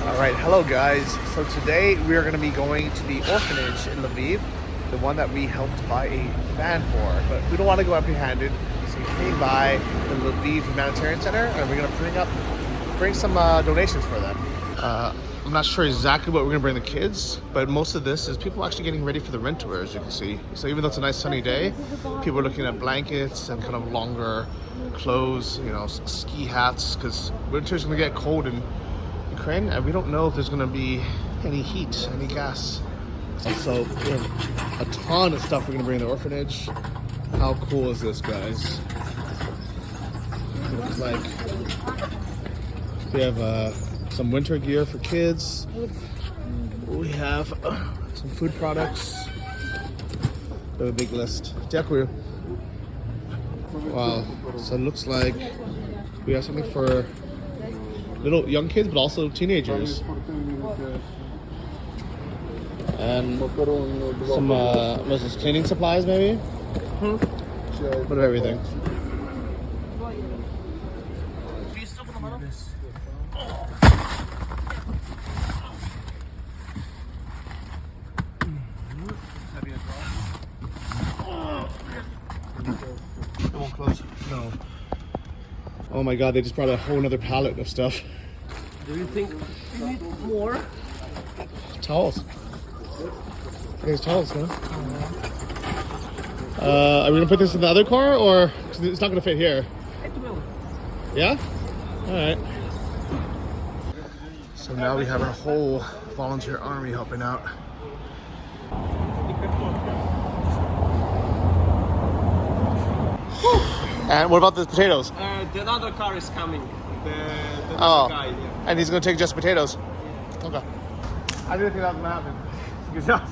All right, hello guys. So today we are going to be going to the orphanage in Lviv, the one that we helped buy a van for, but we don't want to go empty-handed. So we came by the Lviv Humanitarian Center, and we're going to bring some donations for them. I'm not sure exactly what we're going to bring the kids, but most of this is people actually getting ready for the winter, as you can see. So even though it's a nice sunny day, people are looking at blankets and kind of longer clothes, you know, ski hats, because winter's going to get cold in Ukraine, and we don't know if there's going to be any heat, any gas. So we have a ton of stuff we're going to bring to the orphanage. How cool is this, guys? It looks like we have some winter gear for kids. We have some food products. We have a big list. Дякую. Wow. So it looks like we have something for little young kids, but also teenagers. And some what's this, cleaning supplies maybe? Bit of everything. It won't close. No. Oh my god, they just brought a whole nother pallet of stuff. Do you think you need more? Towels. There's towels, huh? Are we gonna put this in the other car, or 'cause it's not gonna fit here? It will. Yeah? Alright. So now we have our whole volunteer army helping out. And what about the potatoes? The other car is coming. The Oh, guy, yeah. and he's gonna take just potatoes. Okay. I didn't think that was gonna happen. Good job.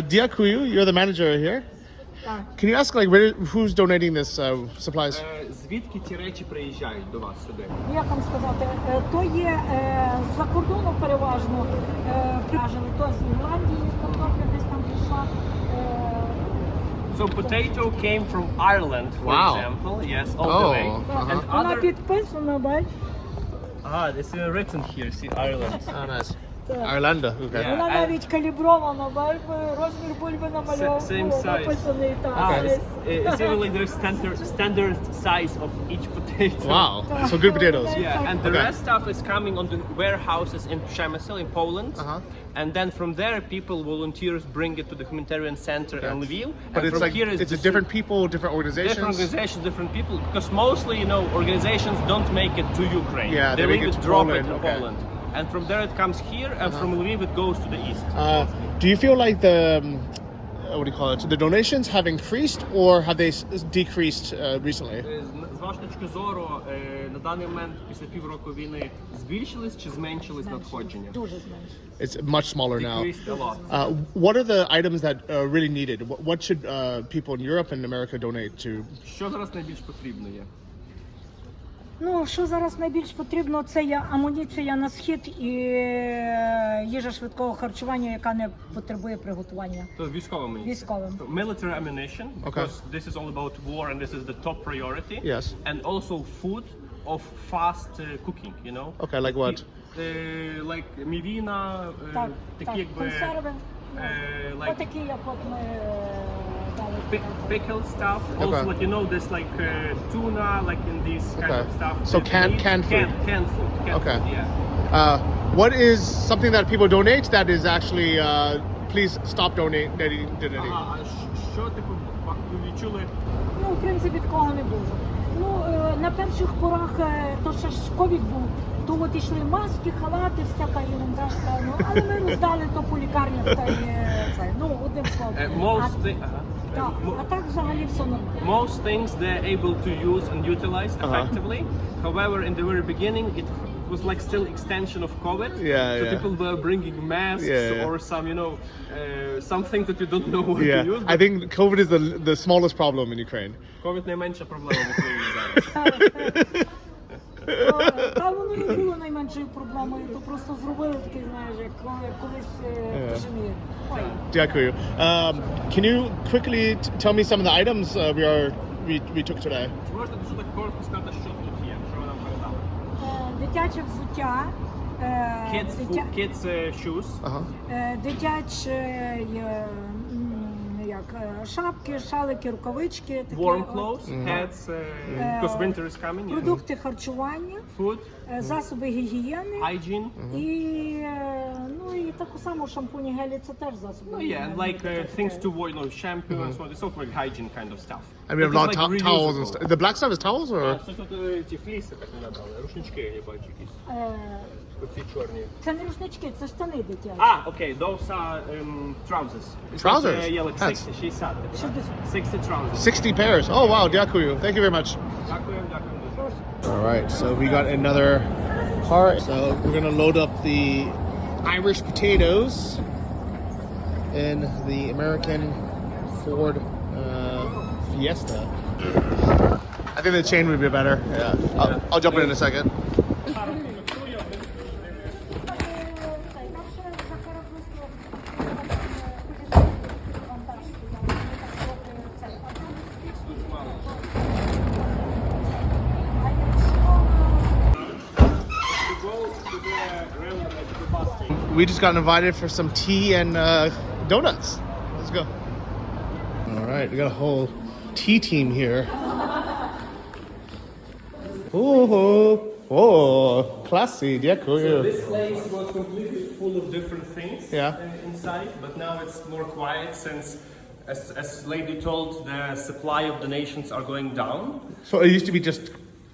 Diakuyu, you're the manager here. Can you ask, like, who's donating this supplies? Звідки ті речі приїжджають до вас сюди? Як вам сказати, то є за кордону переважно приїжджали, то з Ірландії, картопля десь там прийшла. So potato came from Ireland, for Wow. example. Yes, all the way. And Вона other... підписана, бач? This is written here. See, Ireland. Oh, nice. Irlanda, okay. Yeah. Вона навіть калібрована, бач? Розмір бульби намальовував, Same size. написаний так. It's even like there's standard size of each potato. Wow, so good potatoes. Yeah, and the Okay. rest stuff is coming on the warehouses in Przemysl in Poland. And then from there, people, volunteers, bring it to the humanitarian center in Lviv. But and it's from like, here it's a different people, different organizations? Different organizations, different people. Because mostly, you know, organizations don't make it to Ukraine. Yeah, they make it to drop Poland, it in okay. Poland. And from there it comes here, and from Lviv it goes to the east. Do you feel like the, what do you call it, the donations have increased, or have they decreased recently? З вашої точки зору, на даний момент, після півроку війни, збільшились чи зменшились надходження? Дуже зменшено. It's much smaller now. Decreased a lot. What are the items that are really needed? What should people in Europe and America donate to? Що зараз найбільш потрібно є? Ну, що зараз найбільш потрібно, це є амуніція на схід і їжа швидкого харчування, яка не потребує приготування. То військовим. Військовим. Military ammunition, Okay. because this is all about war and this is the top priority. Yes. And also food of fast cooking, you know. Okay, like what? Like мівіна, Так, такі так, якби консерви. like Отакі, як от ми дали. pickled stuff. Okay. Also, like, you know, this like tuna, like in these kind Okay. of stuff. So That canned food. Canned food. Okay. Yeah. What is something that people donate that is actually, please stop donating? А що типу ви відчули? Ну, в принципі, такого не було. Ну, на перших порах, то ще ж ковід був, то от йшли маски, халати, всяка ерунда, ну, але ми роздали то по лікарнях, та й це, ну, одним словом. Так, а так взагалі все нормально. Most things they're able to use and utilize effectively. However, in the very beginning, it was like still extension of COVID. Yeah, so yeah. people were bringing masks or some, you know, something that you don't know what Yeah, to use. I think COVID is the smallest problem in Ukraine. COVID найменша проблема в Україні зараз. Та воно не було найменшою проблемою, то просто зробили такий, знаєш, як колись поженили. Ой. Дякую. Can you quickly tell me some of the items we took today? Чи можете дуже так коротко сказати, що тут є, що ви нам передали? дитяче взуття, Kids shoes. дитячі шапки, шалики, рукавички, такі Warm clothes, hats, because winter is coming. Yeah. продукти харчування, Food, засоби гігієни hygiene. і таку саму шампуні, гелі, це теж засоби Oh yeah, and like things to wear, shampoo and so on. It's also like hygiene kind of stuff. And we have a lot of towels and stuff. The black stuff is towels or? Що тут ці фліси так не надали, рушнички я бачу якісь. Оці чорні. Це не рушнички, це штани дитячі. Okay, those are trousers. Trousers? Yeah, like 60, 60. 60 trousers. 60 pairs. Oh wow, дякую. Thank you very much. Дякую. All right, so we got another part. So we're gonna load up the Irish potatoes in the American Ford Fiesta. I think the chain would be better. Yeah, I'll jump in a second. We just got invited for some tea and donuts. Let's go. All right, we got a whole tea team here. Classy. So this place was completely full of different things inside, but now it's more quiet since, as lady told, the supply of donations are going down. So it used to be just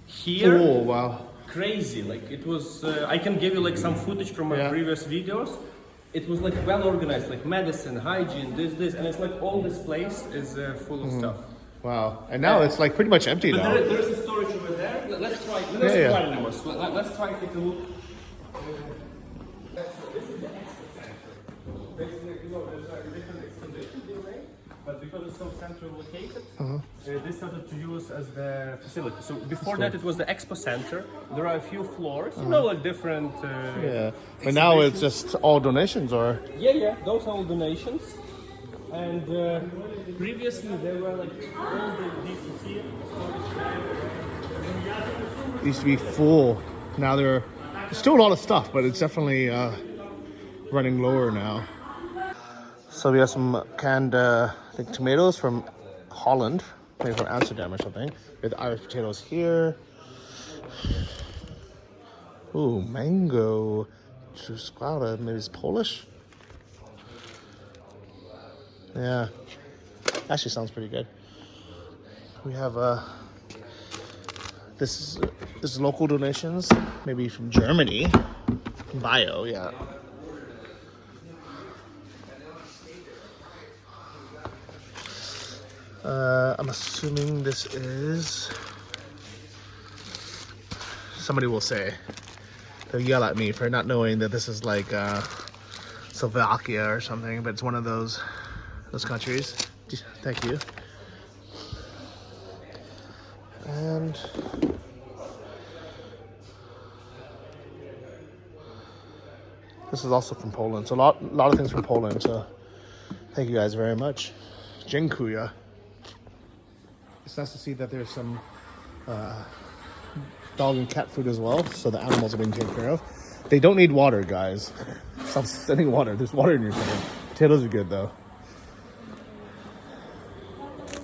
Here, full. Wow. crazy. Like it was. I can give you like some footage from my previous videos. It was like well organized, like medicine, hygiene, this, and it's like all this place is full of stuff. Wow. And now it's like pretty much empty But now. there's a storage over there. Let's try. Let's try to take a look. But because it's so central located, this started to use as the facility. So before that, it was the expo center. There are a few floors, like different. But now it's just all donations, or? Yeah. Those are all donations. And previously, there were like all these here. It used to be full. Now there's still a lot of stuff, but it's definitely running lower now. So we have some canned I think tomatoes from Holland, maybe from Amsterdam or something. We have the Irish potatoes here. Ooh, mango. Truskada, maybe it's Polish. Yeah, actually sounds pretty good. We have this is local donations, maybe from Germany. Bio, yeah. I'm assuming this is. Somebody will say, they'll yell at me for not knowing that this is like Slovakia or something, but it's one of those countries. Thank you. And this is also from Poland. So a lot of things from Poland. So thank you guys very much. Dziękuję. It's nice to see that there's some dog and cat food as well, so the animals are being taken care of. They don't need water, guys. Stop sending water. There's water in your thing. Potatoes are good though.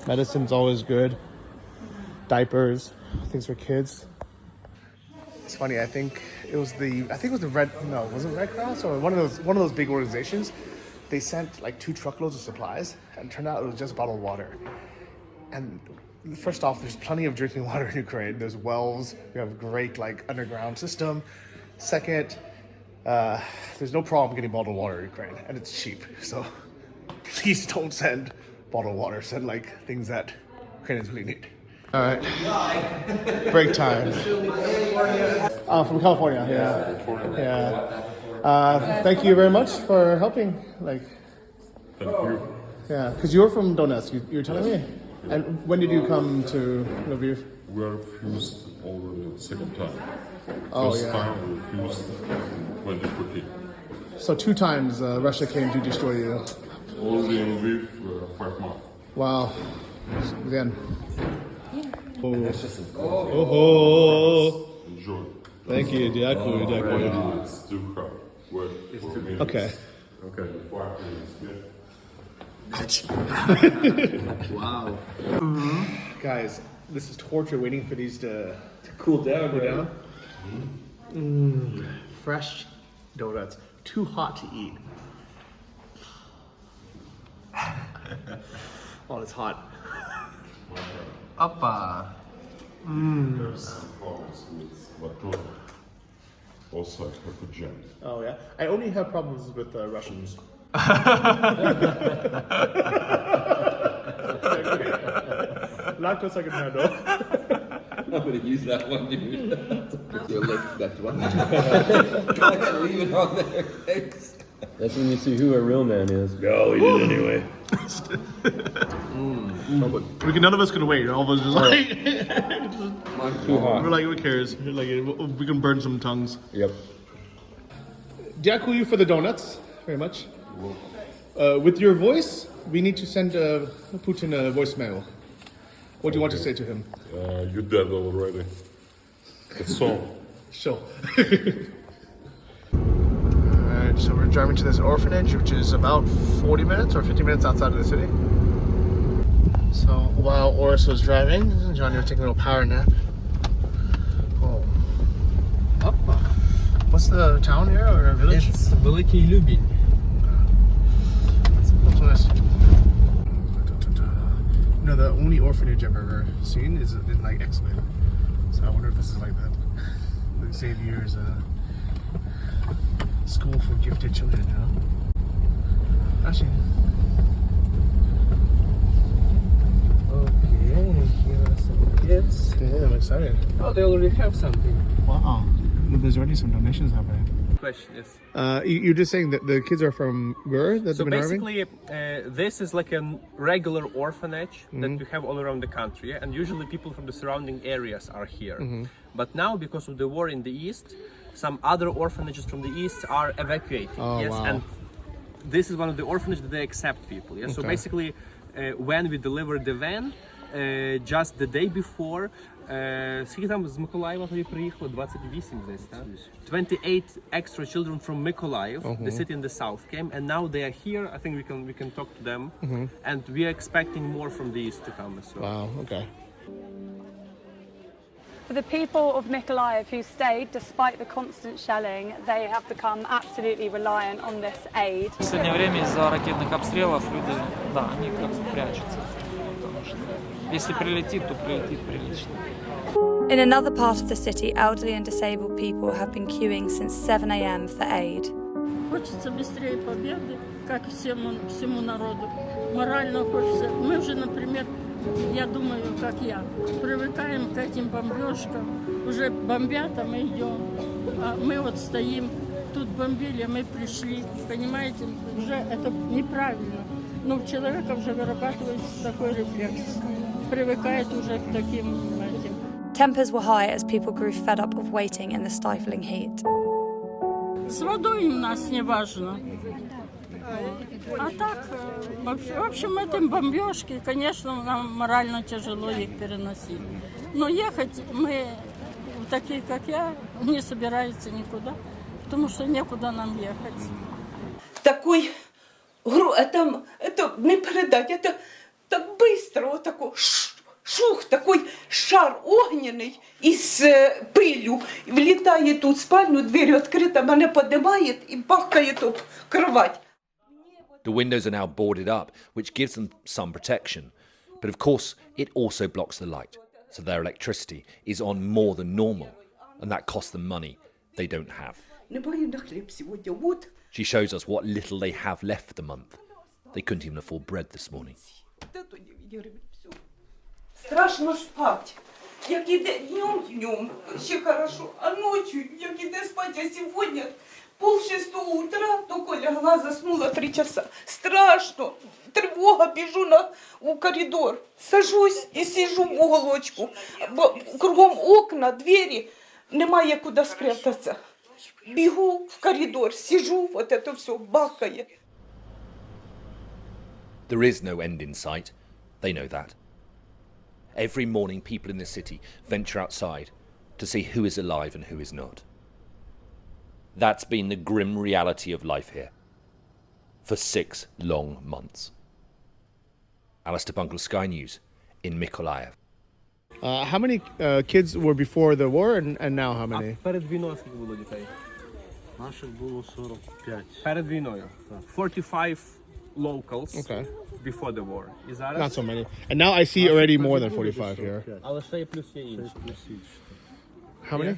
Medicine's always good. Diapers, things for kids. It's funny. I think it was the Red. No, was it Red Cross or one of those big organizations? They sent like 2 truckloads of supplies, and it turned out it was just bottled water. And first off, there's plenty of drinking water in Ukraine. There's wells. We have a great like underground system. Second, there's no problem getting bottled water in Ukraine, and it's cheap. So please don't send bottled water. Send like things that Ukrainians really need. All right, break time. From California. Yeah. Thank you very much for helping. Like, Thank you. yeah, because you're from Donetsk. You're telling me. And when did you come to Lviv? We are fused already second time. Oh, First yeah. time we fused 2014. So 2 times Russia came to destroy you. Already in Lviv 5 months. Wow. Again. Oh. Enjoy. Thank you, дякую, дякую. It's too crowded. Wait for minutes. Okay. Okay. 5 minutes. Yeah. Wow. Guys, this is torture waiting for these to Cool down, cool right? down. Fresh donuts. Too hot to eat. Oh, it's hot. Опа. There's some problems with Latour. Also, hypogen. Oh yeah. I only have problems with Russians. Lactose I can handle. I'm gonna use that one, dude. You'll like that one. Go ahead, leave it on there. Thanks. That's when you see who a real man is. No, we did anyway. None of us could wait. All of us just like Too hot. we're like, who cares? We're like, we can burn some tongues. Yep. Дякую for the donuts very much. With your voice, we need to send Putin a voicemail. What do you want to say to him? You dead already. It's all. Sure. Alright, so we're driving to this orphanage, which is about 40 minutes or 50 minutes outside of the city. So while Orest was driving, Johnny was taking a little power nap. Oh. What's the town here or village? It's Velykyi Liubin. That's nice. You know, the only orphanage I've ever seen is in like X-Men. So I wonder if this is like that. Like Xavier's school for gifted children, you know? Actually. Okay, here are some kids. Yeah, I'm excited. Oh, they already have something. Wow. There's already some donations happening. Question is. You're just saying that the kids are from where? That So they've been arriving? basically, this is like a regular orphanage that we have all around the country, yeah? And usually people from the surrounding areas are here. But now, because of the war in the east, some other orphanages from the east are evacuating. Oh, yes, wow. and this is one of the orphanages that they accept people. Yeah? So Okay. basically, when we delivered the van, just the day before, скільки там з Миколаєва тоді приїхало? 28 десь, так? 28 extra children from Mykolaiv, the city in the south came, and now they are here. I think we can talk to them, and we are expecting more from the east to come as well. Wow, okay. For the people of Mykolaiv who stayed despite the constant shelling, they have become absolutely reliant on this aid. В последнее время из-за ракетных обстрелов люди, да, они как бы прячутся. Потому что если прилетит, то прилетит прилично. In another part of the city, elderly and disabled people have been queuing since 7 a.m. for aid. Хочется быстрее победы, как всему народу. Морально хочется. Мы уже, например, я думаю, как я, привыкаем к этим бомбежкам. Уже бомбят, а мы идем. А мы вот стоим, тут бомбили, а мы пришли. Понимаете, уже это неправильно. Но у человека уже вырабатывается такой рефлекс. Привыкает уже к таким этим. Tempers were high as people grew fed up of waiting in the stifling heat. С водой у нас не важно. А так, в общем, этим бомбежки, конечно, нам морально тяжело их переносить. Но ехать мы, такие как я, не собираются никуда, потому что некуда нам ехать. Такой, это не передать, это так быстро, вот такой шух, такой шар огненный из пылью. Влетает тут в спальню, дверь открыта, меня поднимает и бахкает об кровать. The windows are now boarded up, which gives them some protection. But of course, it also blocks the light, so their electricity is on more than normal, and that costs them money they don't have. She shows us what little they have left for the month. They couldn't even afford bread this morning. Страшно спать. Як іде днем, ще хорошо, а ночью, як іде спать, а сегодня 5:30 утра, только лягла, заснула 3 часа. Страшно, тревога, бежу в коридор, сажусь и сижу в уголочку. Кругом окна, двери, немає куди спрятаться. Бегу в коридор, сижу, вот это все бахкает. There is no end in sight. They know that. Every morning, people in the city venture outside to see who is alive and who is not. That's been the grim reality of life here for 6 long months. Alistair Bunkle, Sky News in Mykolaiv. How many kids were before the war and now how many? Перед війною скільки було дітей? Наших було 45. Перед війною. 45 locals Okay. before the war. І зараз? Not so many. And now I see already more than 45 here. Але ще є плюс є інші. How many?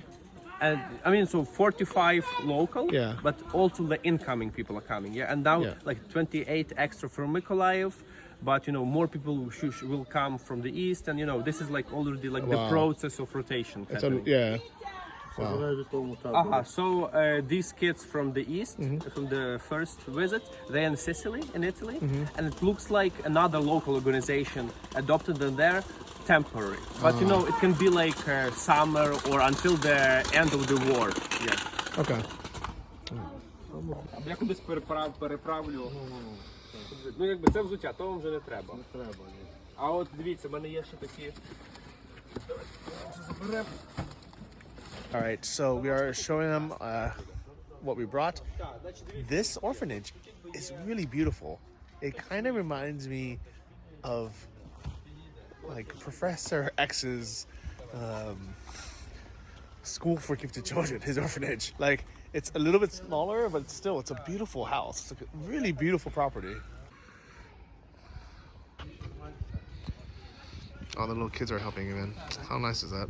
And I mean, so 45 local, Yeah. but also the incoming people are coming, yeah. And now Yeah. like 28 extra from Mykolaiv, but you know more people will come from the east, and you know this is like already like the Wow. process of rotation. It's happening. yeah. Wow. So these kids from the east, from the first visit, they're in Sicily, in Italy, and it looks like another local organization adopted them there, temporary. But you know, it can be like summer or until the end of the war. Yeah. Okay. Я кудись переправлю. Ну, якби це взуття, то вам вже не треба. Не треба. А от дивіться, в мене є ще такі. All right, so we are showing them what we brought. This orphanage is really beautiful. It kind of reminds me of like Professor X's school for gifted children, his orphanage. Like it's a little bit smaller, but still it's a beautiful house. It's like a really beautiful property. Oh, the little kids are helping him in. How nice is that?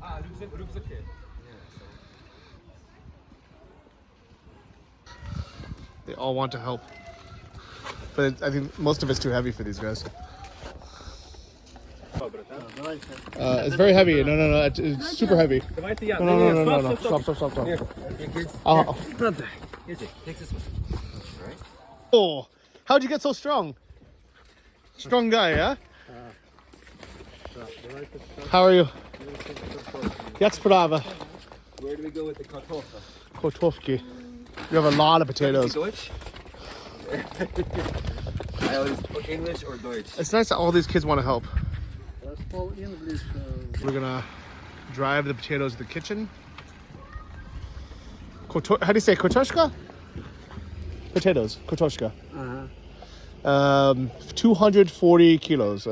They all want to help, but I think most of it's too heavy for these guys. It's very heavy. No, it's super heavy. No. Stop. Oh, how'd you get so strong? Strong guy, yeah? How are you? Jak sprawa? Where do we go with the kartoffel? Kotofki. You have a lot of potatoes. Deutsch? I always speak English or Deutsch. It's nice that all these kids want to help. That's all English. We're gonna drive the potatoes to the kitchen. How do you say kotoshka? Potatoes, kotoshka. 240 kilos.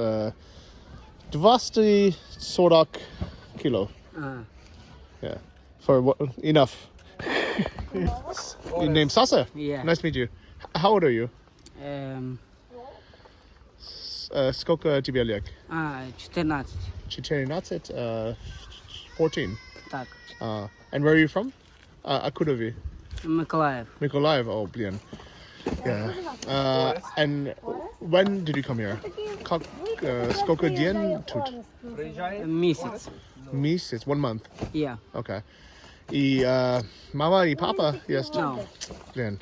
240 kilo. Yeah, for what? Enough. Your name Sasa? Yeah. Nice to meet you. How old are you? Сколько тебе лет? 14. 14? 14. Так. And where are you from? Откуда вы? Mykolaiv. Mykolaiv. Oh, блин. Yeah. And when did you come here? Сколько день тут? Месяц. Месяц, 1 month. Yeah. Okay. И мама и папа есть? No. Блин.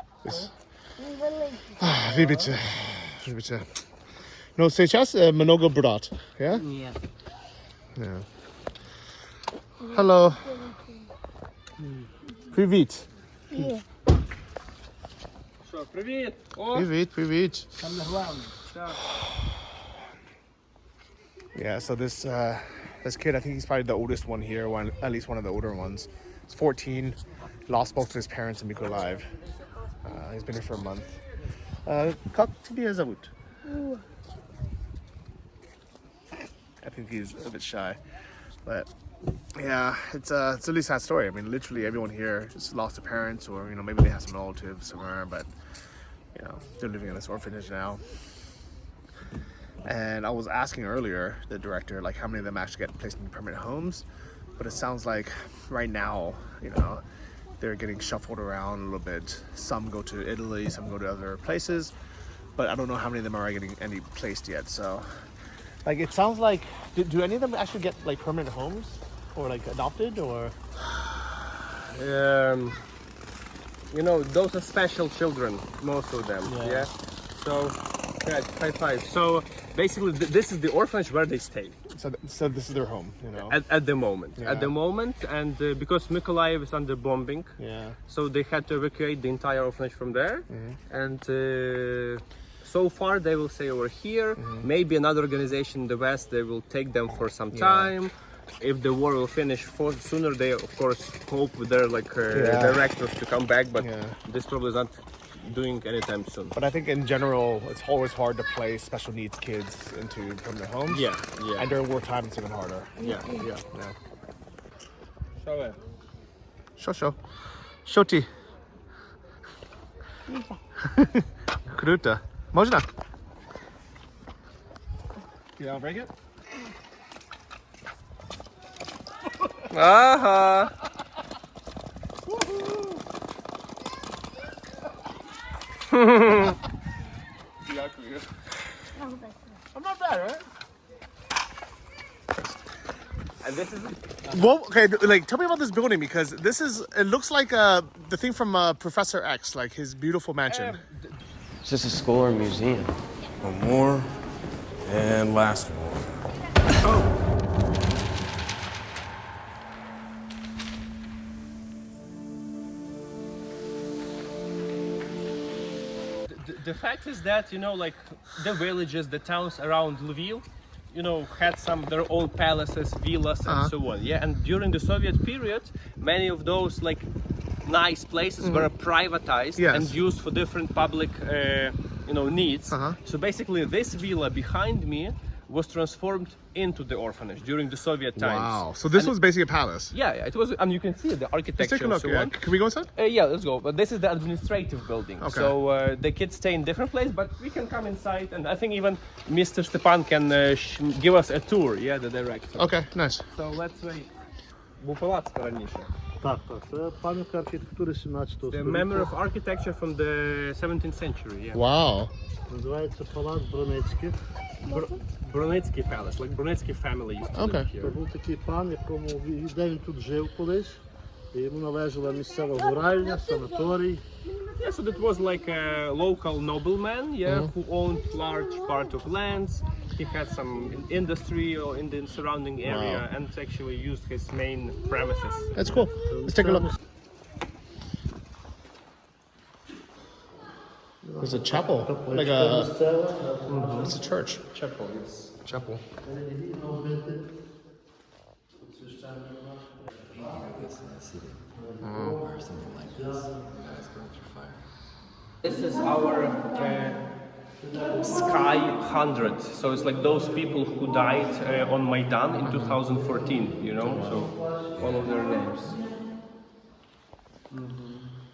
Видите. Но сейчас много брат, yeah? Yeah. Yeah. Hello. Привет. Що, привіт! Привет. Там не главне. Yeah, so this kid, I think he's probably the oldest one here, at least one of the older ones. He's 14, lost both of his parents in Mykolaiv. He's been here for a month. Как тебя зовут? I think he's a bit shy, but yeah, it's a really sad story. I mean, literally everyone here just lost their parents, or maybe they have some relatives somewhere, but they're living in this orphanage now. And I was asking earlier the director, like, how many of them actually get placed in permanent homes, but it sounds like right now, they're getting shuffled around a little bit. Some go to Italy, some go to other places, but I don't know how many of them are getting any placed yet. So, like, it sounds like, do any of them actually get like permanent homes or like adopted or? Those are special children, most of them. Yeah. So, high five. So basically, this is the orphanage where they stay. So this is their home, At the moment. Yeah. At the moment, and because Mykolaiv is under bombing, so they had to evacuate the entire orphanage from there. And so far, they will stay over here. Maybe another organization in the West, they will take them for some time. if the war will finish sooner, they of course hope with their directors to come back, but this probably is not doing anytime soon. But I think in general, it's always hard to place special needs kids into permanent homes. Yeah, yeah. And during wartime, it's even harder. Yeah. Show. Shoti. Kruta. Można. Yeah, I'll break it. Aha! I'm not bad, right? And this is Well, okay, like tell me about this building because it looks like the thing from Professor X, like his beautiful mansion. It's just a school or museum. One more, and last one. the fact is that, you know, like the villages, the towns around Lviv, you know, had their own palaces, villas, and so on. Yeah, and during the Soviet period, many of those like nice places were privatized and used for different public, you know, needs. So basically, this villa behind me was transformed into the orphanage during the Soviet times. Wow! So this was basically a palace. Yeah, it was, and you can see the architecture. Let's take a look. And so on. Can we go inside? Yeah, let's go. But this is the administrative building. Okay. So the kids stay in different places, but we can come inside, and I think even Mr. Stepan can give us a tour. Yeah, the director. Okay, nice. So let's wait. Був палац раніше. Так. Це пам'ятка архітектури 17 століття. The memory of architecture from the 17th century. Yeah. Wow. Називається палац Бронецьких. Бронецький palace, like Bronetsky family used to live here. Це був такий пан, де він тут жив колись. І йому належала місцева гуральня, санаторій. Yeah, so that was like a local nobleman, who owned large part of lands. He had some industry or in the surrounding area, and actually used his main premises. That's cool. Let's take a look. There's a chapel, like it's a church. Chapel, yes. Chapel. This is our Sky 100. So it's like those people who died on Maidan in 2014, you know, so all of their names.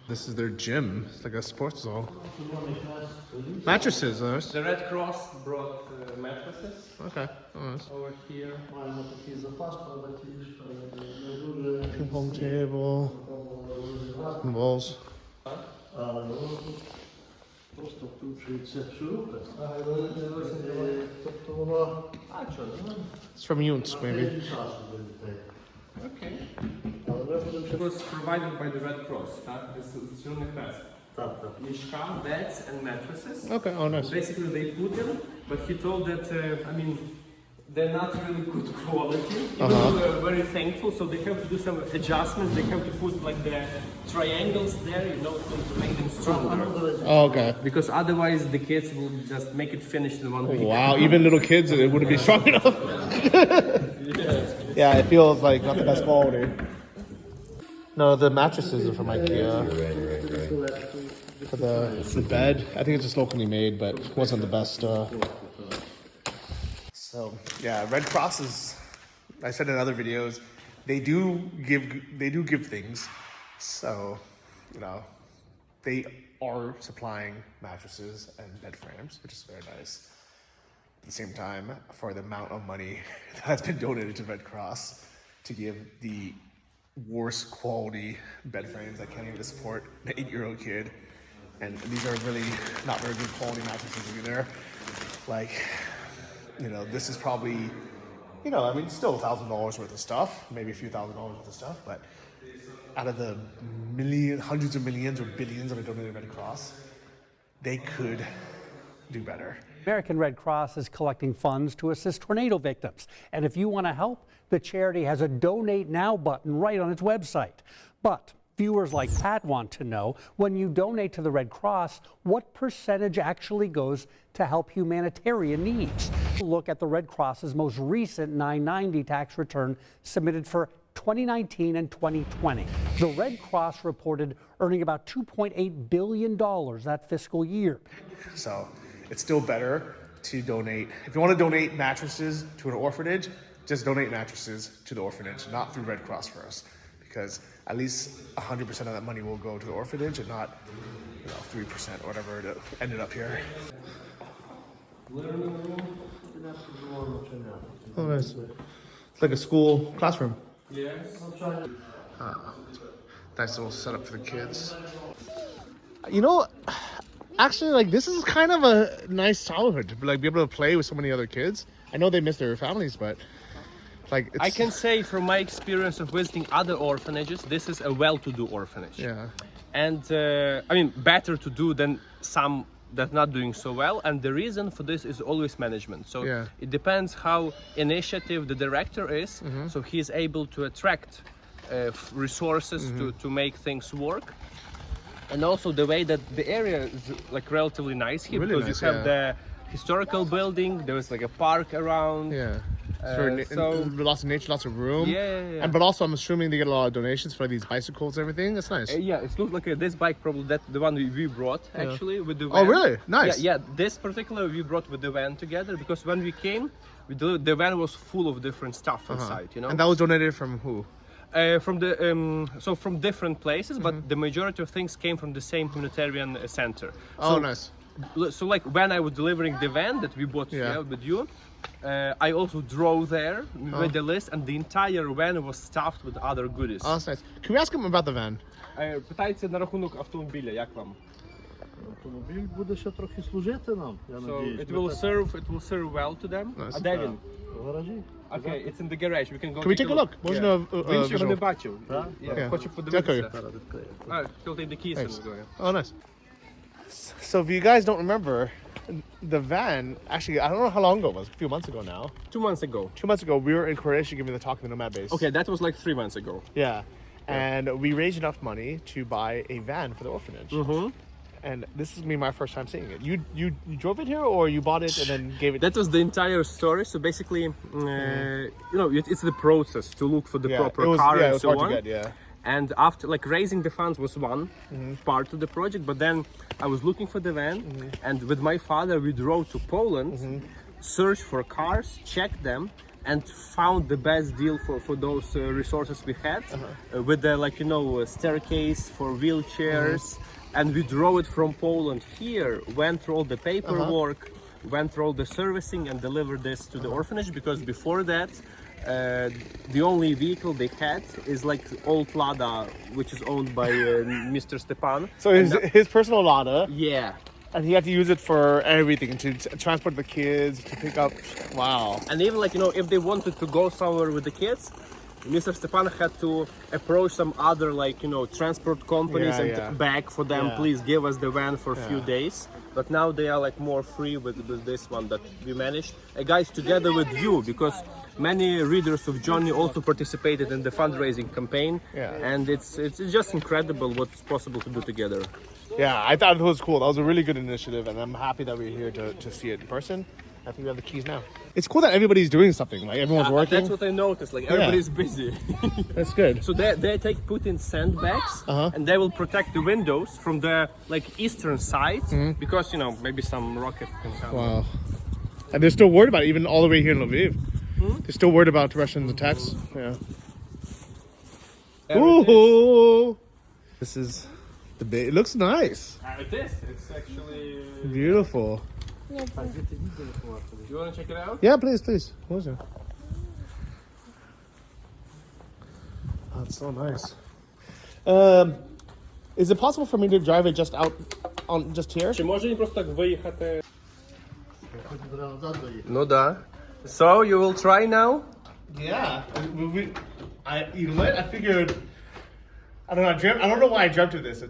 This is their gym. It's like a sports zone. Mattresses, huh? The Red Cross brought mattresses. Okay. Nice. Over here. Ping pong table. Balls. It's from Yunsk, maybe. Okay. It was provided by the Red Cross. It's Червоний Хрест. Ліжка, beds and mattresses. Okay, oh nice. Basically they put them, but he told that, I mean, they're not really good quality. Even though we're very thankful, so they have to do some adjustments. They have to put like the triangles there, you know, to make them stronger. Oh, okay. Because otherwise the kids will just make it finished in 1 week. Wow, even little kids, it wouldn't be strong enough. Yeah, it feels like not the best quality. No, the mattresses are from IKEA. Right. For the bed, I think it's just locally made, but it wasn't the best. So yeah, Red Cross is. I said in other videos, they do give things. So, you know, they are supplying mattresses and bed frames, which is very nice. At the same time, for the amount of money that's been donated to Red Cross to give the worst quality bed frames that can't even support an 8-year-old kid. And these are really not very good quality mattresses either. Like, you know, this is probably, you know, I mean, still $1,000 worth of stuff, maybe a few $1,000 worth of stuff, but out of the hundreds of millions or billions that are donated to Red Cross, they could do better. American Red Cross is collecting funds to assist tornado victims. And if you want to help, the charity has a Donate Now button right on its website. But viewers like Pat want to know, when you donate to the Red Cross, what percentage actually goes to help humanitarian needs? Look at the Red Cross's most recent 990 tax return submitted for 2019 and 2020. The Red Cross reported earning about $2.8 billion that fiscal year. So it's still better to donate. If you want to donate mattresses to an orphanage, just donate mattresses to the orphanage, not through Red Cross for us, because at least 100% of that money will go to the orphanage and not 3% or whatever it ended up here. Oh, nice. It's like a school classroom. Yes. Nice little setup for the kids. You know, actually, like, this is kind of a nice childhood to like be able to play with so many other kids. I know they miss their families, but like I can say from my experience of visiting other orphanages, this is a well-to-do orphanage. Yeah. And I mean, better to do than some that not doing so well. And the reason for this is always management. So Yeah. it depends how initiative the director is. So he's able to attract resources to make things work. And also the way that the area is like relatively nice here, Really because nice, you have the historical building, there is like a park around. Yeah. So lots of nature, lots of room. Yeah. And but also I'm assuming they get a lot of donations for these bicycles and everything. That's nice. Yeah, it looks like this bike probably that the one we brought actually with the Oh, van. really? Nice. Yeah, this particular we brought with the van together, because when we came, the van was full of different stuff inside. You know. And that was donated from who? From the from different places, but the majority of things came from the same humanitarian center. Oh, nice. So like when I was delivering the van that we bought with you, I also drove there with the list, and the entire van was stuffed with other goodies. Oh, that's nice. Can we ask him about the van? Питається на рахунок автомобіля, як вам? Автомобіль буде ще трохи служити нам, я So надіюсь. it will serve well to them. Nice. А де він? В гаражі. Okay, it's in the garage. We can go. Can we take a look? Можна Він ще його не visual? бачив. Yeah. Хочу подивитися. Зараз відкриє. He'll take the keys and go. Oh, nice. So if you guys don't remember, the van, actually, I don't know how long ago it was, a few months ago now. 2 months ago. 2 months ago, we were in Croatia giving the talk in the Nomad base. Okay, that was like 3 months ago. Yeah. And we raised enough money to buy a van for the orphanage. And this is me, my first time seeing it. You drove it here, or you bought it and then gave it? That was the entire story. So basically, you know, it's the process to look for the proper car and so on. To get, And after like raising the funds was one part of the project, but then I was looking for the van, and with my father we drove to Poland, searched for cars, checked them, and found the best deal for those resources we had, with the staircase for wheelchairs. And we drove it from Poland here, went through all the paperwork, went through all the servicing, and delivered this to the orphanage, because before that, the only vehicle they had is like old Lada, which is owned by Mr. Stepan. So his personal Lada. Yeah. And he had to use it for everything, to transport the kids, to pick up. Wow. And even if they wanted to go somewhere with the kids, Mr. Stepan had to approach some other transport companies and beg for them, please give us the van for a few days. But now they are like more free with this one that we managed. Guys, together with you, because many readers of Johnny also participated in the fundraising campaign. And it's just incredible what's possible to do together. Yeah, I thought it was cool. That was a really good initiative, and I'm happy that we're here to see it in person. I think we have the keys now. It's cool that everybody's doing something. Like everyone's working. That's what I noticed. Like everybody's busy. That's good. So they put in sandbags, and they will protect the windows from the eastern side, because maybe some rocket can come. Wow. And they're still worried about it, even all the way here in Lviv. They're still worried about Russian attacks. Yeah. Ooh. This is the big. It looks nice. It is. It's actually Beautiful. You want to check it out? Yeah, please. What is it? Oh, it's so nice. Is it possible for me to drive it just here? Чи може він просто так виїхати? Ну да. So you will try now? Yeah. You know what? I figured. I don't know. I don't know why I dreamt of this.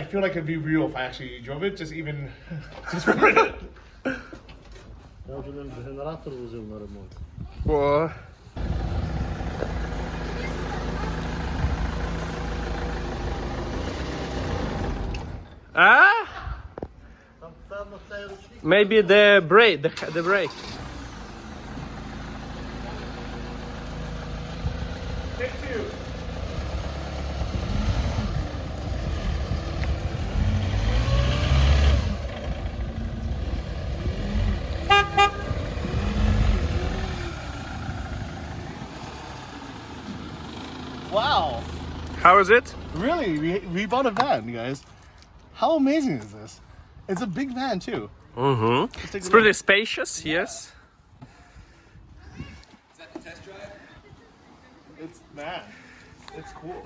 I feel like it'd be real if I actually drove it. Just for a minute. Я вже генератор возив на ремонт. О. Там певно цей ручник. Maybe the brake, the brake. How is it? Really, we bought a van, you guys. How amazing is this? It's a big van too. Mm-hmm. It's pretty spacious, yes. Is that the test drive? It's cool.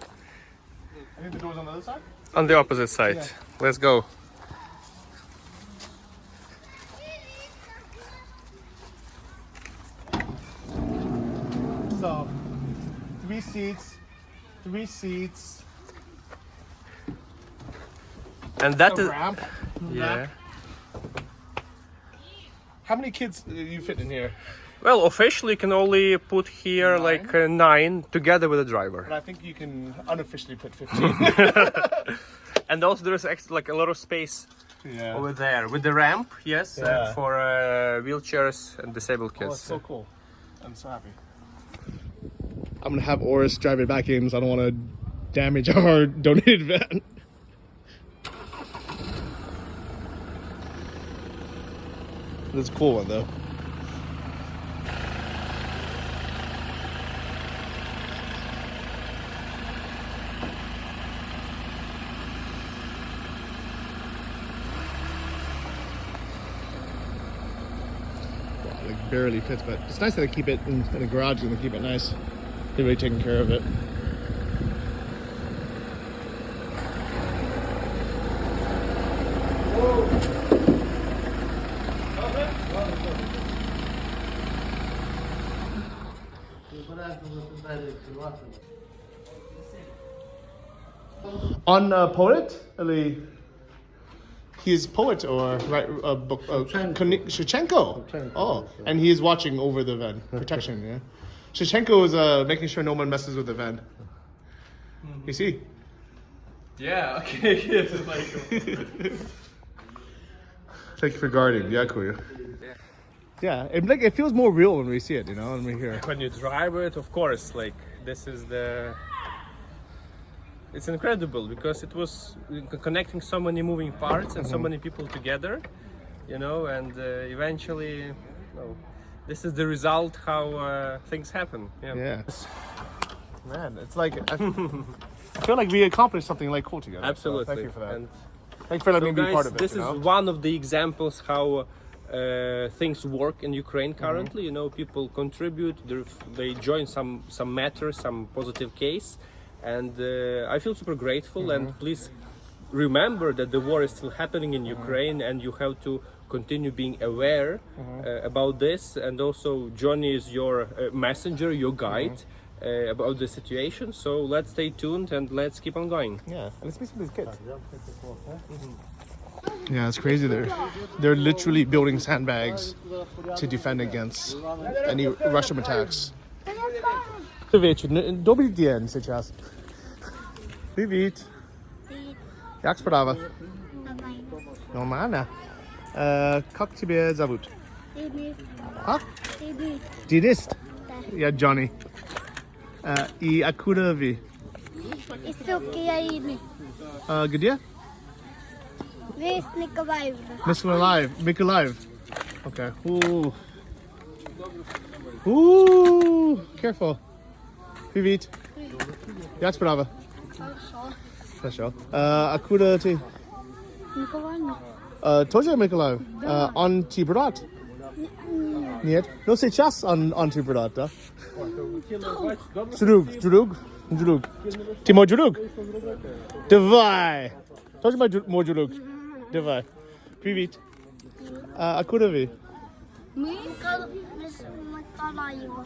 I think the door's on the other side? On the opposite side. Yeah. Let's go. So, 3 seats. And that a is ramp. yeah. How many kids do you fit in here? Well, officially you can only put here 9 together with the driver. But I think you can unofficially put 15. And also there's extra, a lot of space over there with the ramp, yes, for wheelchairs and disabled kids. Oh, it's so cool. I'm so happy. I'm gonna have Orest drive it back in, so I don't want to damage our donated van. This is a cool one though. Barely fits, but it's nice that they keep it in the garage and they keep it nice. They're really taking care of it. On poet, Ali. He is poet or Shevchenko. Oh, and he is watching over the van. Protection, yeah. Shevchenko is making sure no one messes with the van. You see? Yeah, okay. Thank you for guarding. Yeah, cool. Yeah, it feels more real when we see it, when we hear it. When you drive it, of course, this is it's incredible because it was connecting so many moving parts and so many people together, and eventually, this is the result how things happen. Yeah. Man, it's like I feel like we accomplished something cool together. Absolutely. So thank you for that. And thank you for letting me guys, be part of it. This is one of the examples how things work in Ukraine currently. People contribute, they join some matter, some positive case. And I feel super grateful, and please remember that the war is still happening in Ukraine, and you have to continue being aware about this. And also, Johnny is your messenger, your guide about the situation. So let's stay tuned and let's keep on going. Yeah, and let's meet some of these kids. Yeah, it's crazy. They're literally building sandbags to defend against any Russian attacks. Добрый день сейчас. Привет. Как справа? Нормально. Как тебя зовут? А? Денис. Я Джонни. И откуда вы? Из Украины. Где? Весь Николаев. Mykolaiv. Okay. Ooh. Careful. Привет. Як справа? Хорошо. Откуда ты? Николаевна. Тоже Mykolaiv? Он твой брат? Нет. Но сейчас он твой брат, да? Друг. Ты мой друг? Давай. Тоже мой друг? Давай. Привет. Откуда вы? Мы из Николаева.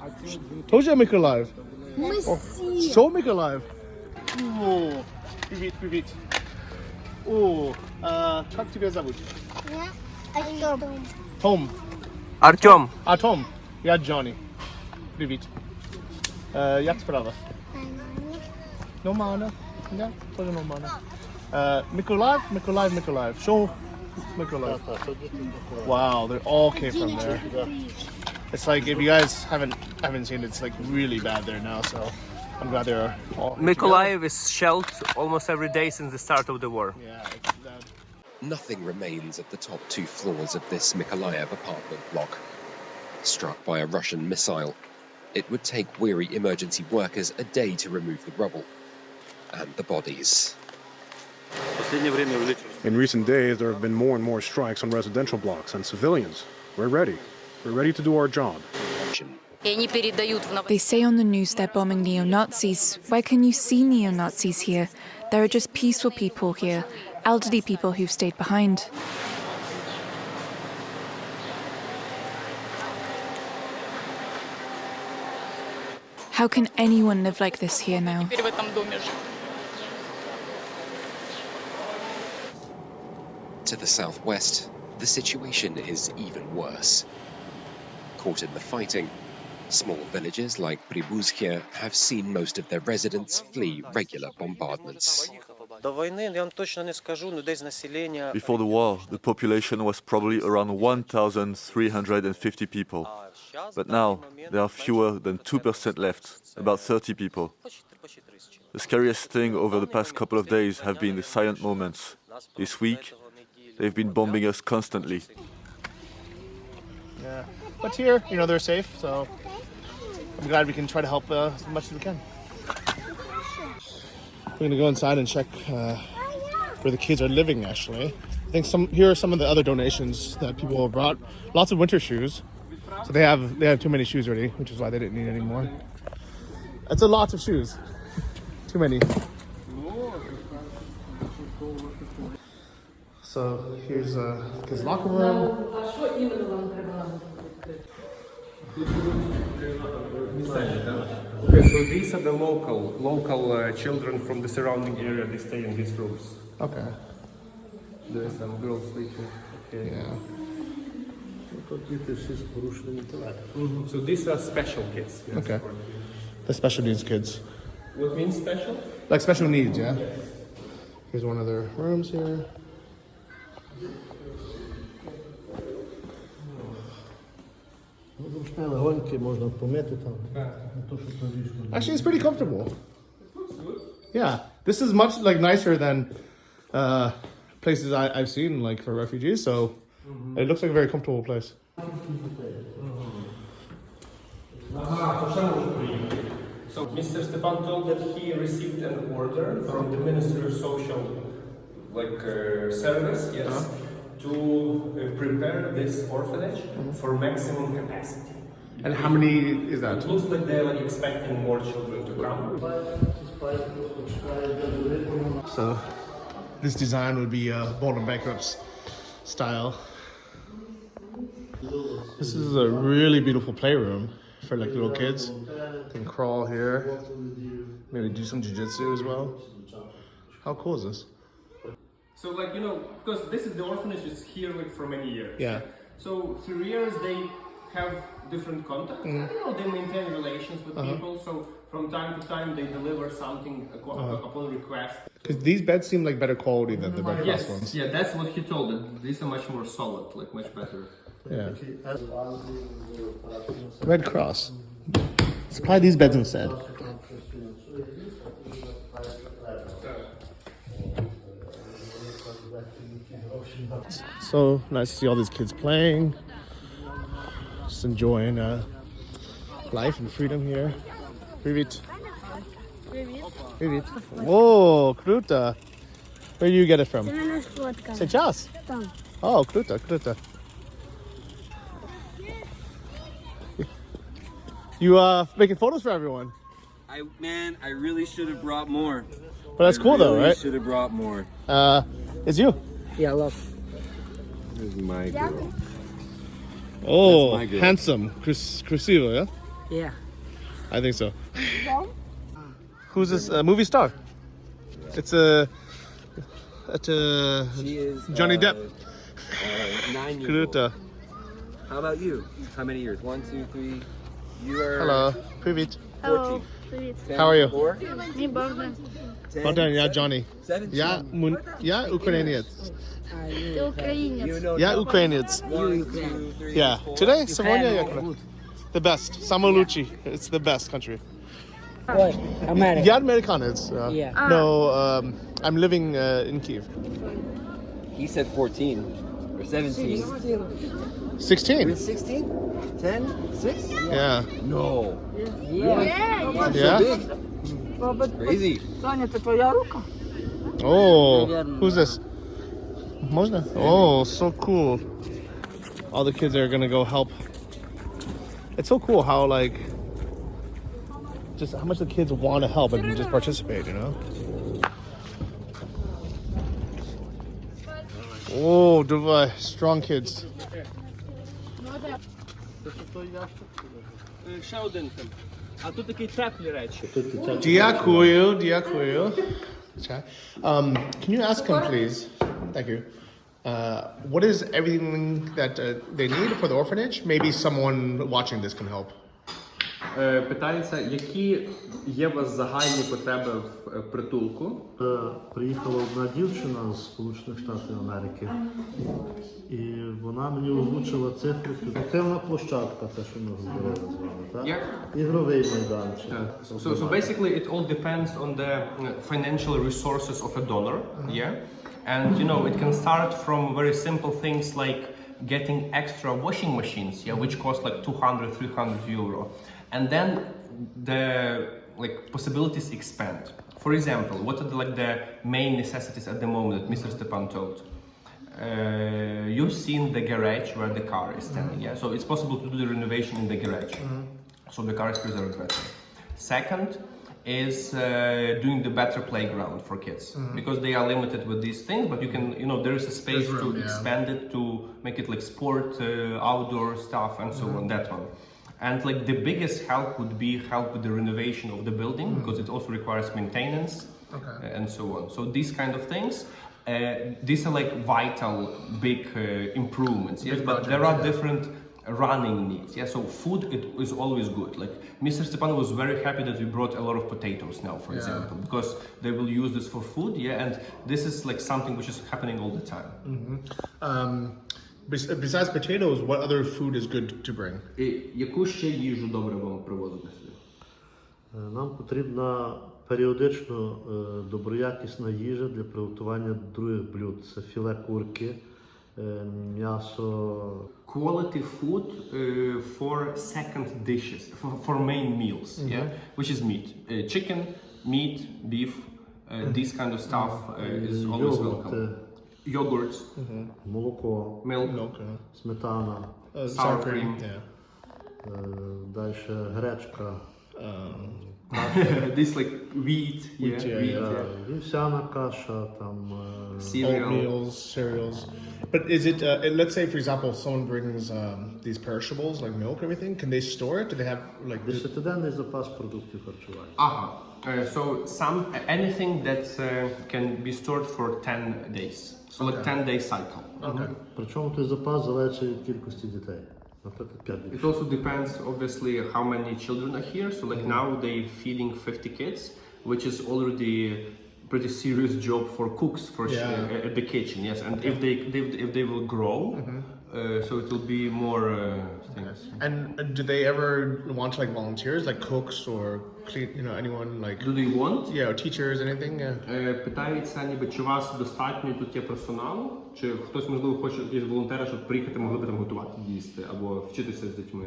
Тоже Mykolaiv? Мы все. Что Mykolaiv? О, привет. О, как тебя зовут? Артем. Артем. Я Джонни. Привет. Як справа? Нормально. Да, тоже нормально. Mykolaiv. Show Mykolaiv. Wow, they all came from there. It's like if you guys haven't seen it, it's really bad there now. So I'm glad they're all. Mykolaiv is shelled almost every day since the start of the war. Yeah, it's bad. Nothing remains of the top 2 floors of this Mykolaiv apartment block. Struck by a Russian missile, it would take weary emergency workers a day to remove the rubble. and the bodies. In recent days, there have been more and more strikes on residential blocks and civilians. We're ready. We're ready to do our job. They say on the news they're bombing neo-Nazis. Where can you see neo-Nazis here? There are just peaceful people here, elderly people who've stayed behind. How can anyone live like this here now? To the southwest, the situation is even worse. Caught in the fighting, small villages like Pribuzhye have seen most of their residents flee regular bombardments. Before the war, the population was probably around 1,350 people. But now, there are fewer than 2% left, about 30 people. The scariest thing over the past couple of days have been the silent moments. This week, they've been bombing us constantly. Yeah, but here, you know, they're safe, so I'm glad we can try to help as much as we can. We're gonna go inside and check where the kids are living. Actually, I think here are some of the other donations that people have brought. Lots of winter shoes, so they have too many shoes already, which is why they didn't need any more. That's a lot of shoes, too many. So here's his locker room. Okay, so these are the local children from the surrounding area. They stay in these rooms. Okay. There are some girls sleeping. Okay. Yeah. So these are special kids. Yes. Okay. The special needs kids. What means special? Like special needs, yeah. Here's one of their rooms here. Actually, it's pretty comfortable. Yeah, this is much like nicer than places I've seen like for refugees. So it looks like a very comfortable place. So Mr. Stepan told that he received an order from the Ministry of Social Service, yes, to prepare this orphanage for maximum capacity. And how many is that? It looks like they're expecting more children to come. So this design would be Bold and Bankrupt's style. This is a really beautiful playroom for like little kids. They can crawl here, maybe do some jiu-jitsu as well. How cool is this? So because this is the orphanage is here for many years. Yeah. So through years they have different contacts. They maintain relations with people. So from time to time they deliver something upon request. Because these beds seem like better quality than the Red Cross ones. Yeah, that's what he told them. These are much more solid, much better. Yeah. Red Cross. Supply these beds instead. So nice to see all these kids playing, just enjoying life and freedom here. Привет. Привет. Whoa, круто. Where do you get it from? Сейчас? Oh, круто, круто. You making photos for everyone? I really should have brought more. But that's cool though, right? Should have brought more. It's you. Yeah, look. This is my girl. Oh, That's my girl. handsome, красиво, yeah? Yeah. I think so. Who's this movie star? It's a She is Johnny Depp. 9 years old. Круто. How about you? How many years? 1, 2, 3. You are. Hello. Привет. 14. How are you? 4. Well done, yeah, Johnny. 17. Я украинец. Ты украинец. Я украинец. Yeah. Today, сегодня я the best. Самый лучший. It's the best country. What? American. Я американец. Yeah. No, I'm living in Kyiv. He said 14 or 17. 16. 16? 10? 6? Yeah. No. Yeah. That's Yeah? so big. Crazy. Саня, це твоя рука? Oh, who's this? Можно? Oh, so cool. All the kids are gonna go help. It's so cool how like just how much the kids want to help and just participate, you know? Oh, Dubai, strong kids. Ще один там. А тут такі теплі речі. Дякую. Can you ask him, please? Thank you. What is everything that they need for the orphanage? Maybe someone watching this can help. Питається, які є у вас загальні потреби в притулку? Приїхала одна дівчина з Сполучених Штатів Америки, і вона мені озвучила цифру. Спортивна площадка, те, що ми говорили з вами, так? Yeah. Ігровий майданчик. So basically it all depends on the financial resources of a donor, yeah? And you know, it can start from very simple things like getting extra washing machines, yeah, which cost like 200-300 euro. And then the like possibilities expand. For example, what are the main necessities at the moment that Mr. Stepan told? You've seen the garage where the car is standing, yeah? So it's possible to do the renovation in the garage, so the car is preserved better. Second is doing the better playground for kids, because they are limited with these things, but you can, you know, there is a space to expand it, to make it like sport, outdoor stuff, and so on, that one. And like the biggest help would be help with the renovation of the building, because it also requires maintenance, and so on. So these kind of things, these are like vital, big improvements, yes, but there are different running needs, yeah, so food it is always good. Like Mr. Stepan was very happy that we brought a lot of potatoes now, for example, because they will use this for food, yeah, and this is like something which is happening all the time. Besides potatoes, what other food is good to bring? Яку ще їжу добре вам привозити сюди? Нам потрібна періодично доброякісна їжа для приготування других блюд. Це філе курки, м'ясо. Quality food for second dishes, for main meals, yeah, which is meat, chicken, meat, beef, this kind of stuff is always welcome. Yogurts, молоко, milk, сметана, sour cream, далі гречка, this like wheat, вівсяна каша, там oatmeals, cereals. But is it, let's say for example, someone brings these perishables like milk, everything, can they store it? Do they have like 10-денний запас продуктів харчування. So anything that can be stored for 10 days. So like 10-day cycle. Причому той запас залежить від кількості дітей. Наприклад, 5 дітей. It also depends obviously how many children are here. So like now they're feeding 50 kids, which is already pretty serious job for cooks at the kitchen, yes. And if they will grow, so it will be more things. And do they ever want like volunteers, like cooks or clean, you know, anyone like? Do they want? Yeah, or teachers, anything. Питається, ніби чи у вас достатньо тут є персоналу, чи хтось можливо хоче якісь волонтери, щоб приїхати, могли б там готувати їсти або вчитися з дітьми.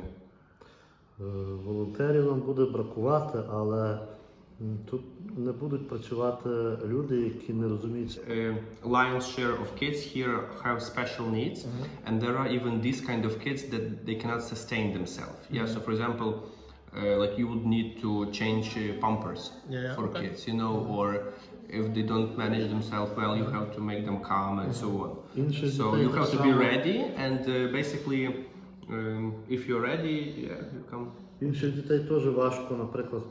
Волонтерів нам буде бракувати, але тут не будуть працювати люди, які не розуміють. Lion's share of kids here have special needs, and there are even these kind of kids that they cannot sustain themselves. Yeah, so for example, like you would need to change pampers for kids, you know, or if they don't manage themselves well, you have to make them calm and so on. So you have to be ready, and basically, if you're ready, you come. Інших дітей теж важко, наприклад.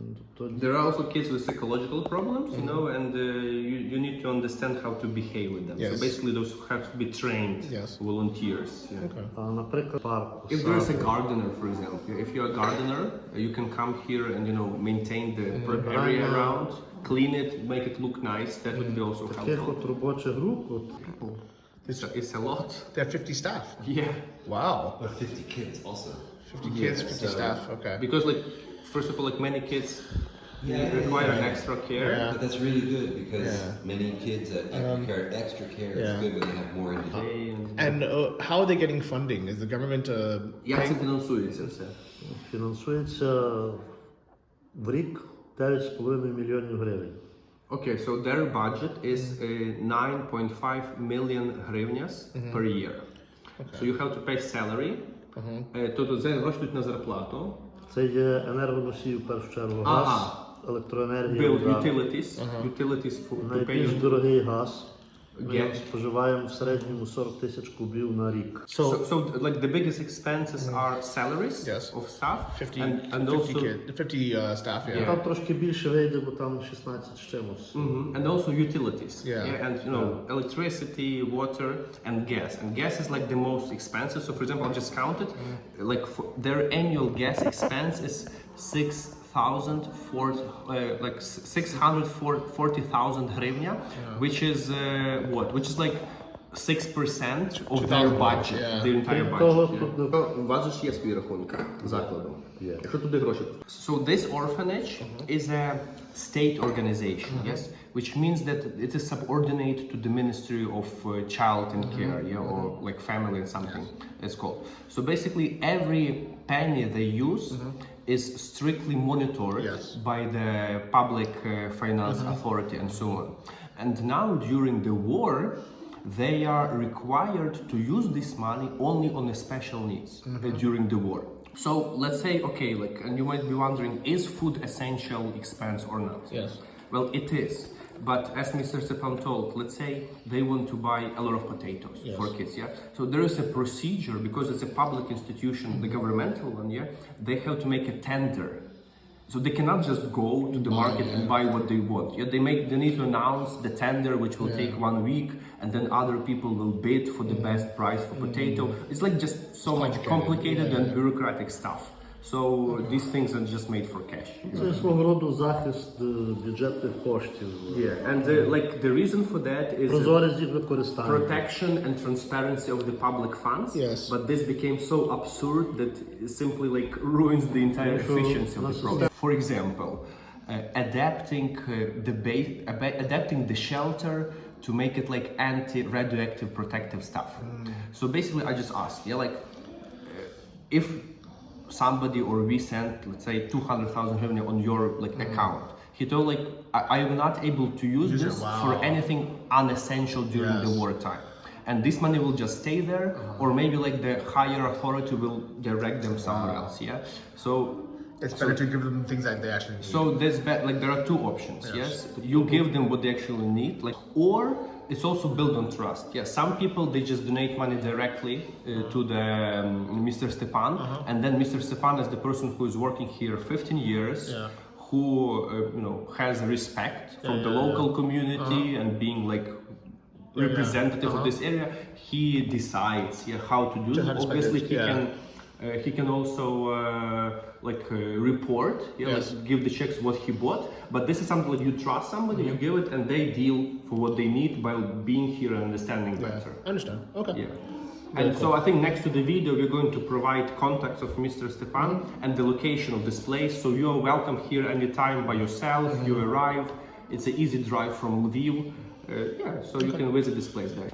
There are also kids with psychological problems, you know, and you need to understand how to behave with them. So basically, those have to be trained volunteers. Наприклад, парку. If there is a gardener, for example, if you're a gardener, you can come here and maintain the area around, clean it, make it look nice. That would be also helpful. Таких от робочих груп. It's a lot. They have 50 staff. Yeah. Wow. But 50 kids also. 50 kids, 50 staff. Okay. Because like, first of all, like many kids require an extra care. Yeah. But that's really good because many kids that require extra care. It's good when they have more independence. And how are they getting funding? Is the government Як це фінансується все? Фінансується в рік 9,5 мільйонів гривень. Okay, so their budget is 9.5 million hryvnias per year. So you have to pay salary. Тобто це гроші йдуть на зарплату. Це є енергоносії в першу чергу газ, електроенергія, Bill вода. utilities to pay. Найбільш дорогий газ. Ми споживаємо в середньому 40 тисяч кубів на рік. So like the biggest expenses are salaries of staff 50 and also 50 staff, yeah. Там трошки більше вийде, бо там 16 з чимось. and also utilities. Yeah. And you know, electricity, water, and gas. And gas is like the most expensive. So for example, I'll just count it. Like their annual gas expense is 640,000 hryvnia, which is what? Which is like 6% of their budget, their entire budget. У вас ж є свої рахунки закладу. Якщо туди гроші. So this orphanage is a state organization, yes, which means that it is subordinate to the Ministry of Child and Care, or like family and something it's called. So basically every penny they use is strictly monitored by the public finance authority and so on. And now during the war, they are required to use this money only on the special needs during the war. So let's say, okay, like, and you might be wondering, is food essential expense or not? Yes. Well, it is. But as Mr. Stepan told, let's say they want to buy a lot of potatoes for kids, So there is a procedure, because it's a public institution, the governmental one, they have to make a tender. So they cannot just go to the market and buy what they want. They need to announce the tender, which will take 1 week, and then other people will bid for the best price for potato. It's like just so much complicated and bureaucratic stuff. So these things are just made for cash. Це свого роду захист бюджетних коштів. And like the reason for that is Прозорість їх використання. protection and transparency of the public funds. But this became so absurd that it simply like ruins the entire efficiency of the program. For example, adapting the shelter to make it like anti-radioactive protective stuff. So basically, I just asked, if somebody or we sent, let's say, 200,000 hryvnia on your like account, he told like I am not able to use this for anything unessential during the wartime. And this money will just stay there, or maybe like the higher authority will direct them somewhere else. So it's better to give them things that they actually need. So there's like there are two options. You give them what they actually need, like, or it's also built on trust. Some people they just donate money directly to the Mr. Stepan, and then Mr. Stepan is the person who is working here 15 years, who has respect from the local community and being like representative of this area. He decides how to do it. Obviously, he can also report, like give the checks what he bought. But this is something like you trust somebody, you give it, and they deal for what they need by being here and understanding better. I understand. Okay. And so I think next to the video we're going to provide contacts of Mr. Stepan and the location of this place. So you are welcome here anytime by yourself. You arrive. It's an easy drive from Lviv. So you can visit this place there.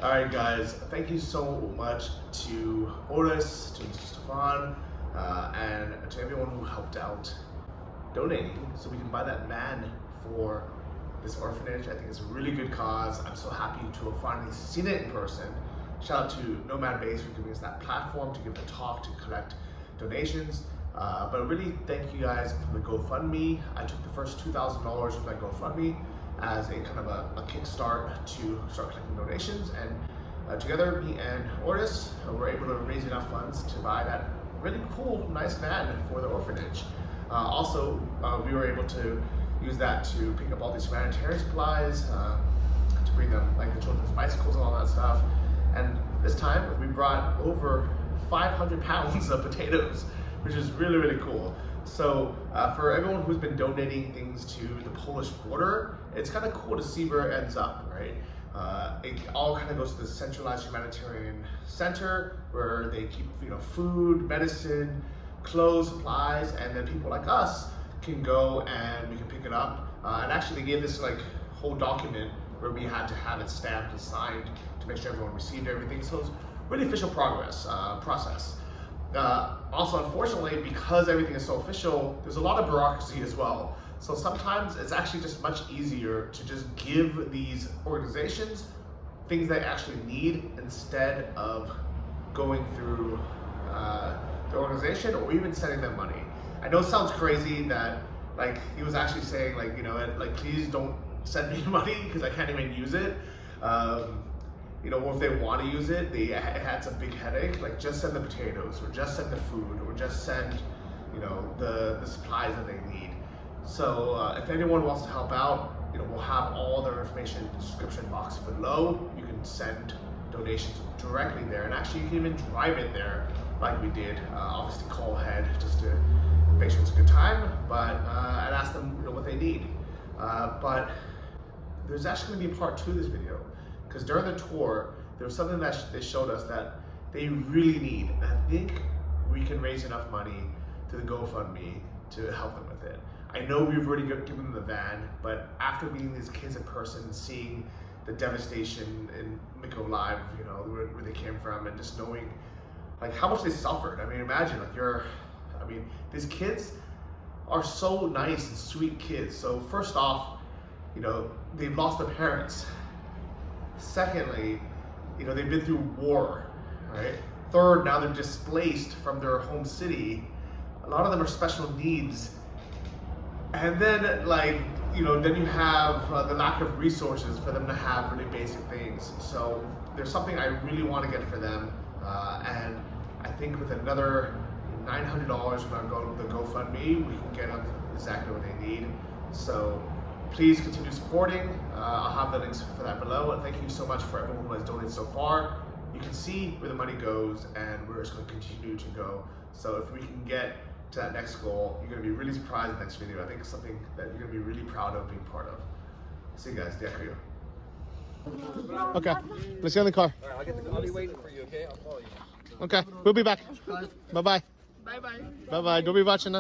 Alright guys, thank you so much to Orest, to Mr. Stefan, and to everyone who helped out donating so we can buy that van for this orphanage. I think it's a really good cause. I'm so happy to have finally seen it in person. Shout out to Nomad Base for giving us that platform to give the talk, to collect donations. But really thank you guys for the GoFundMe. I took the first $2,000 from that GoFundMe as a kind of a kickstart to start collecting donations, and together me and Orest were able to raise enough funds to buy that really cool, nice van for the orphanage. Also, we were able to use that to pick up all these humanitarian supplies, to bring them like the children's bicycles and all that stuff. And this time we brought over 500 pounds of potatoes, which is really, really cool. So for everyone who's been donating things to the Polish border, it's kind of cool to see where it ends up, right? It all kind of goes to the centralized humanitarian center where they keep, food, medicine, clothes, supplies, and then people like us can go and we can pick it up. And actually they gave this like whole document where we had to have it stamped and signed to make sure everyone received everything. So it's really official process. Also, unfortunately, because everything is so official, there's a lot of bureaucracy as well. So sometimes it's actually just much easier to just give these organizations things they actually need instead of going through the organization or even sending them money. I know it sounds crazy that like he was actually saying like, you know, like please don't send me money because I can't even use it. You know, or if they want to use it, it had a big headache. Like just send the potatoes, or just send the food, or just send, you know, the supplies that they need. So if anyone wants to help out, you know, we'll have all their information in the description box below. You can send donations directly there, and actually you can even drive in there like we did. Obviously call ahead just to make sure it's a good time, but and ask them, you know, what they need. But there's actually going to be a part 2 of this video, because during the tour there was something that they showed us that they really need, and I think we can raise enough money to the GoFundMe to help them with it. I know we've already given them the van, but after meeting these kids in person, seeing the devastation in Mykolaiv, you know, where they came from, and just knowing like how much they suffered. I mean, imagine like these kids are so nice and sweet kids. So first off, you know, they've lost their parents. Secondly, you know, they've been through war, right? Third, now they're displaced from their home city. A lot of them are special needs. And then, like, you know, then you have the lack of resources for them to have really basic things. So there's something I really want to get for them. And I think with another $900 on the GoFundMe, we can get them exactly what they need. So please continue supporting. I'll have the links for that below. And thank you so much for everyone who has donated so far. You can see where the money goes, and we're just going to continue to go. So if we can get to that next goal, you're going to be really surprised in the next video. I think it's something that you're going to be really proud of being part of. See you guys. Дякую. Okay, let's get in the car. All right, I'll be waiting for you, okay? I'll call you. Okay, we'll be back. Bye-bye. Bye-bye. Bye-bye. Don't be watching.